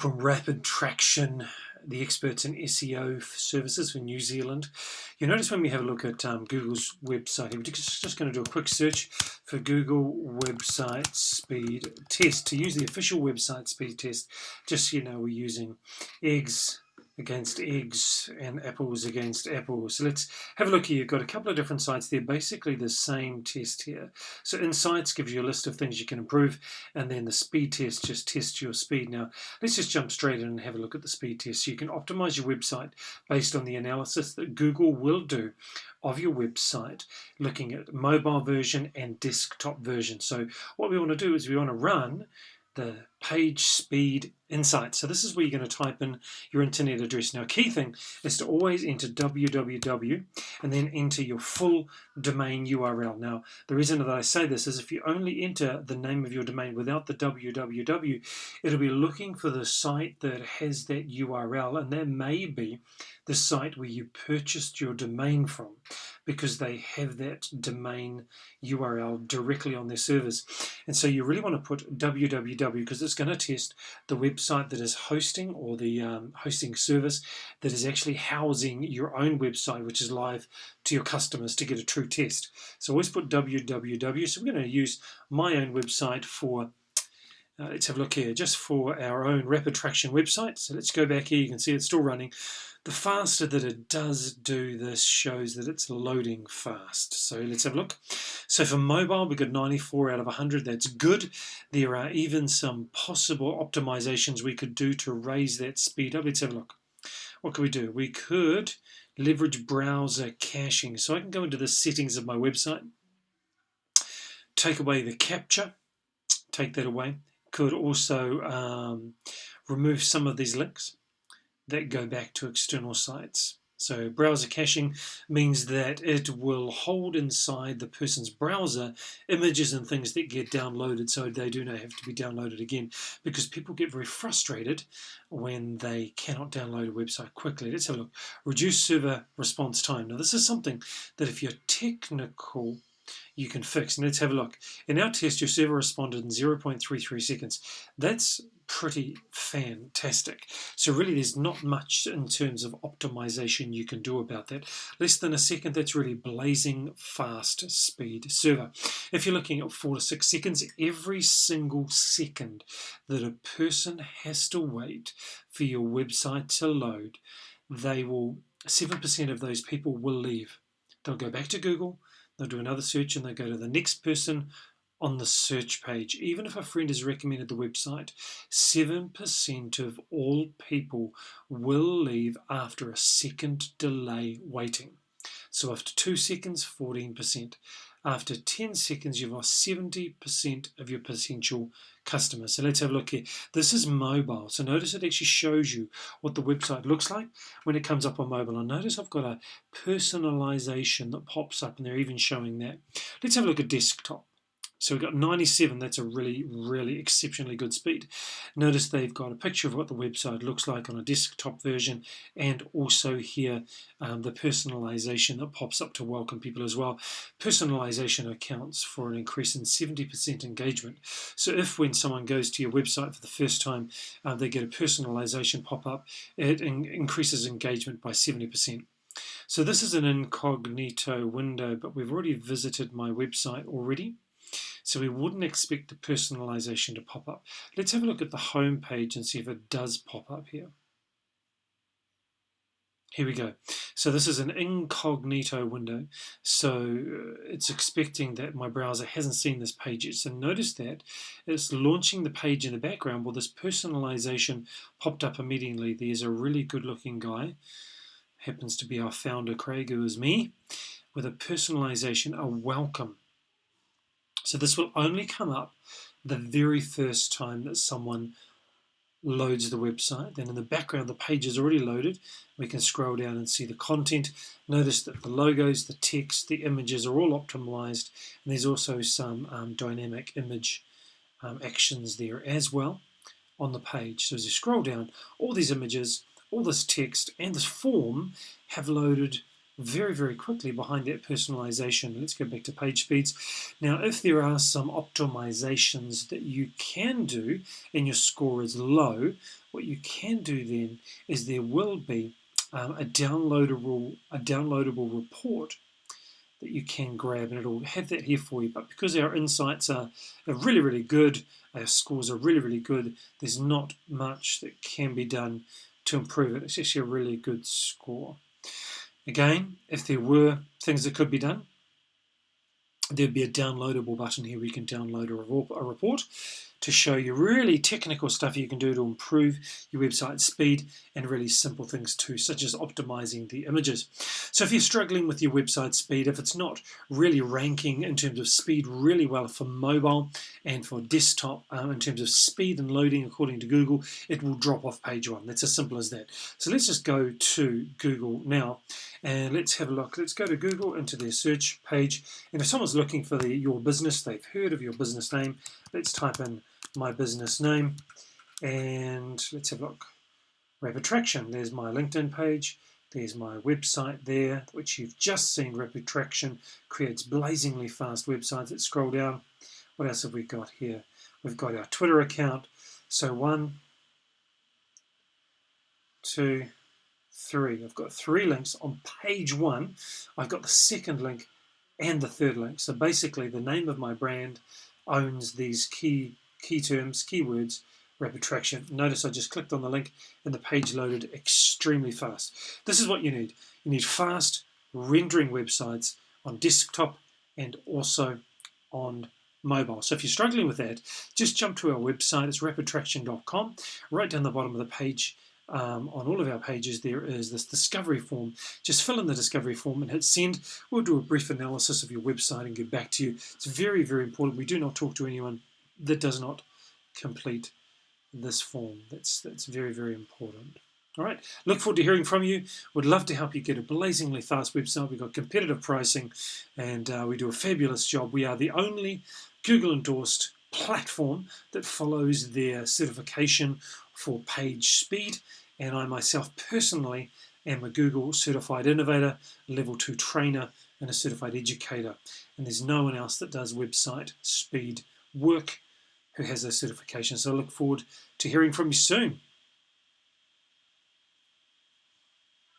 from Rapid Traction, the experts in SEO services for New Zealand. You notice when we have a look at Google's website, we're just going to do a quick search for Google website speed test. To use the official website speed test, just so you know, we're using eggs against eggs and apples against apples. So let's have a look here. You've got a couple of different sites. They're basically the same test here. So Insights gives you a list of things you can improve, and then the speed test just tests your speed. Now let's just jump straight in and have a look at the speed test. So you can optimize your website based on the analysis that Google will do of your website, looking at mobile version and desktop version. So what we want to do is we want to run the page speed insight. So this is where you're going to type in your internet address. Now, key thing is to always enter www and then enter your full domain URL. Now, the reason that I say this is if you only enter the name of your domain without the www, it'll be looking for the site that has that URL, and that may be the site where you purchased your domain from, because they have that domain URL directly on their servers. And so you really want to put www, because it's going to test the website that is hosting, or the hosting service that is actually housing your own website, which is live to your customers, to get a true test. So always put www. So we're going to use my own website for let's have a look here, just for our own Rapid Traction website. So let's go back here. You can see it's still running. The faster that it does do this shows that it's loading fast. So let's have a look. So for mobile, we got 94 out of 100. That's good. There are even some possible optimizations we could do to raise that speed up. Let's have a look. What could we do? We could leverage browser caching. So I can go into the settings of my website, take away the captcha, take that away. Could also remove some of these links that go back to external sites. So browser caching means that it will hold inside the person's browser images and things that get downloaded, so they do not have to be downloaded again, because people get very frustrated when they cannot download a website quickly. Let's have a look. Reduce server response time. Now this is something that if you're technical, you can fix. And let's have a look. In our test, your server responded in 0.33 seconds. That's pretty fantastic. So really there's not much in terms of optimization you can do about that. Less than a second, that's really blazing fast speed server. If you're looking at 4 to 6 seconds, every single second that a person has to wait for your website to load, 7% of those people will leave. They'll go back to Google, they'll do another search, and they go to the next person on the search page. Even if a friend has recommended the website, 7% of all people will leave after a second delay waiting. So after 2 seconds, 14%. After 10 seconds, you've lost 70% of your potential customers. So let's have a look here. This is mobile. So notice it actually shows you what the website looks like when it comes up on mobile. And notice I've got a personalization that pops up, and they're even showing that. Let's have a look at desktop. So we've got 97, that's a really, really exceptionally good speed. Notice they've got a picture of what the website looks like on a desktop version, and also here the personalization that pops up to welcome people as well. Personalization accounts for an increase in 70% engagement. So if when someone goes to your website for the first time, they get a personalization pop up, it increases engagement by 70%. So this is an incognito window, but we've already visited my website already, so we wouldn't expect the personalization to pop up. Let's have a look at the home page and see if it does pop up here. Here we go. So this is an incognito window. So it's expecting that my browser hasn't seen this page yet. So notice that it's launching the page in the background. Well, this personalization popped up immediately. There's a really good looking guy. Happens to be our founder, Craig, who is me, with a personalization, a welcome. So this will only come up the very first time that someone loads the website. Then in the background, the page is already loaded. We can scroll down and see the content. Notice that the logos, the text, the images are all optimized. And there's also some dynamic image actions there as well on the page. So as you scroll down, all these images, all this text, and this form have loaded very, very quickly behind that personalization. Let's go back to page speeds. Now, if there are some optimizations that you can do and your score is low, what you can do then is there will be a downloadable report that you can grab, and it'll have that here for you. But because our insights are really, really good, our scores are really, really good, there's not much that can be done to improve it. It's actually a really good score. Again, if there were things that could be done, there'd be a downloadable button here where you can download a report to show you really technical stuff you can do to improve your website speed, and really simple things too, such as optimizing the images. So if you're struggling with your website speed, if it's not really ranking in terms of speed really well for mobile and for desktop in terms of speed and loading according to Google, it will drop off page one. That's as simple as that. So let's just go to Google now and let's have a look. Let's go to Google into their search page, and if someone's looking for your business, they've heard of your business name, let's type in my business name and let's have a look. Rapid Traction, there's my LinkedIn page, there's my website there, which you've just seen. Rapid Traction creates blazingly fast websites. Let's scroll down. What else have we got here? We've got our Twitter account. So 1, 2, 3. I've got 3 links on page 1. I've got the second link and the third link. So basically the name of my brand owns these key terms, keywords, Rapid Traction. Notice I just clicked on the link and the page loaded extremely fast. This is what you need. You need fast rendering websites on desktop and also on mobile. So if you're struggling with that, just jump to our website. It's rapidtraction.com. Right down the bottom of the page, on all of our pages, there is this discovery form. Just fill in the discovery form and hit send. We'll do a brief analysis of your website and get back to you. It's very, very important. We do not talk to anyone that does not complete this form. That's very, very important. All right, look forward to hearing from you. Would love to help you get a blazingly fast website. We've got competitive pricing and we do a fabulous job. We are the only Google endorsed platform that follows their certification for page speed, and I myself personally am a Google certified innovator, level 2 trainer and a certified educator, and there's no one else that does website speed work who has those certifications. So I look forward to hearing from you soon.